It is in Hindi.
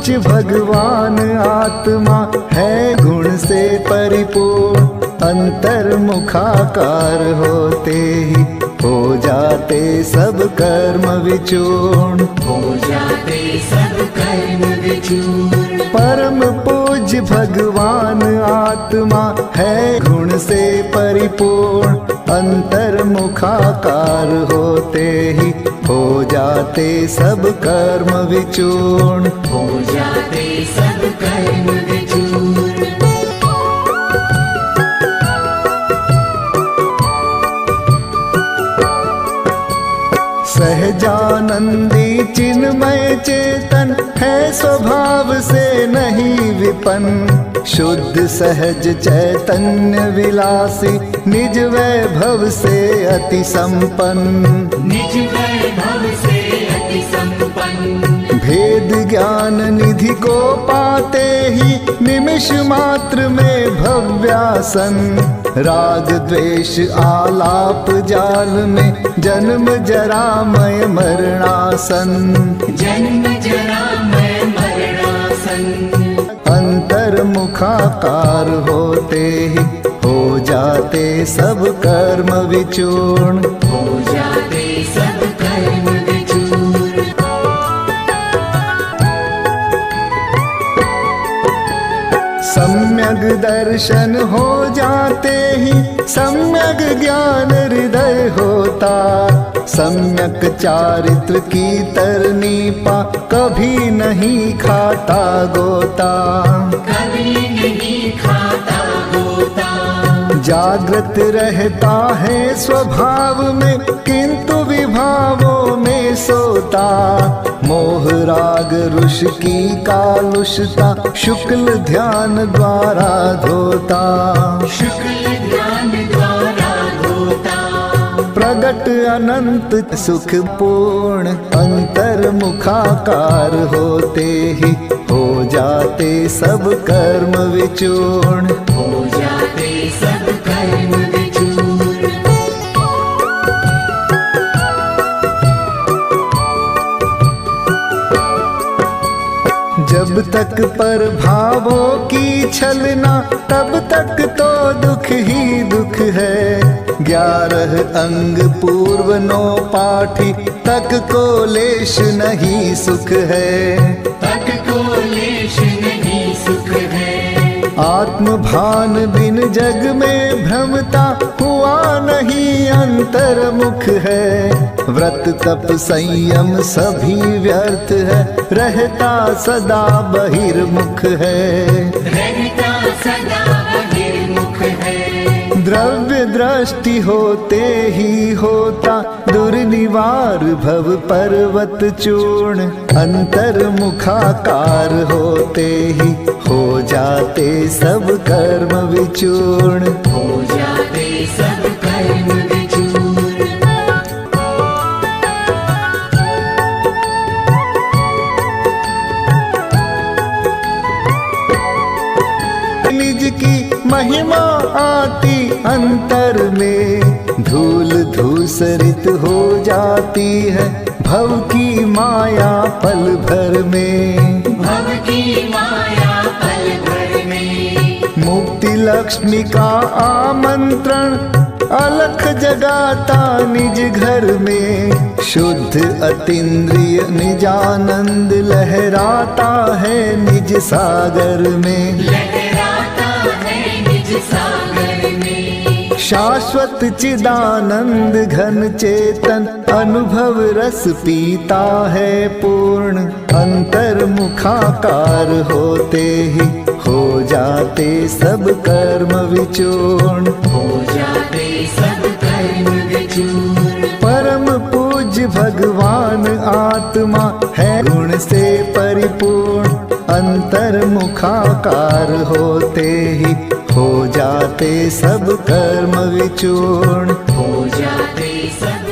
पूज्य भगवान आत्मा है गुण से परिपूर्ण, अंतर्मुखाकार होते ही हो जाते सब कर्म विचूर्ण, हो जाते सब कर्म विचूर्ण। परम पूज्य भगवान आत्मा है गुण से परिपूर्ण, अंतर्मुखाकार होते ही हो जाते सब कर्म विचूर्ण, हो जाते सब कर्म विचूर्ण। सहजानंदी चिन्मय चेतन है स्वभाव से नहीं विपन्न, शुद्ध सहज चैतन्य विलासी निज वैभव से अति संपन्न, निज वैभव से अति संपन्न। भेद ज्ञान निधि को पाते ही निमिष मात्र में भव्यासन, राग द्वेष आलाप जाल में जन्म जरामय मरणासन, जन्म जरामय मरणासन। अंतर्मुखाकार होते ही हो जाते सब कर्म विचूर्ण, हो जाते सब कर्म विचूर्ण। सम्यक दर्शन हो जाते ही सम्यक ज्ञान हृदय होता, सम्यक चारित्र की तरनी पा कभी नहीं खाता गोता, कभी नहीं खाता गोता। जागृत रहता है स्वभाव में किंतु विभावों में सोता, मोह राग रुष की कालुषता शुक्ल ध्यान द्वारा धोता, शुक्ल ध्यान द्वारा धोता। प्रगट अनंत सुख पूर्ण, अंतर्मुखाकार होते ही हो जाते सब कर्म विचूर्ण, हो जाते सब कर्म विचूर्ण। जब तक पर भावों की छलना तब तक तो दुख ही दुख है, 11 अंग पूर्व 9 पाठी तक को लेश नहीं सुख है, तक को लेश नहीं सुख है। आत्म भान बिन जग में भ्रमता हुआ नहीं अंतर्मुख है, व्रत तप संयम सभी व्यर्थ है, रहता सदा बहिर्मुख है, रहता सदा बहिर्मुख है। द्रव्य दृष्टि होते ही होता दुर्निवार भव पर्वत चूर्ण, अंतर्मुखाकार होते ही हो जाते सब कर्म विचूर्ण, हो जाते सब कर्म विचूर्ण। निज की महिमा आती अंतर में, धूल धूसरित हो जाती है भव की माया पल भर में, भव की माया पल भर में। मुक्ति लक्ष्मी का आमंत्रण अलख जगाता निज घर में, शुद्ध अतीन्द्रिय निजानंद लहराता है निज सागर में, लहराता है निज सागर में। शाश्वत चिदानंद घन चेतन अनुभव रस पीता है पूर्ण, अंतर्मुखाकार होते ही हो जाते सब कर्म विचूर्ण, हो जाते सब कर्म विचूर्ण। परम पूज्य भगवान आत्मा है गुण से परिपूर्ण, अंतर्मुखाकार होते ही हो जाते सब कर्म विचूर्ण, हो जाते सब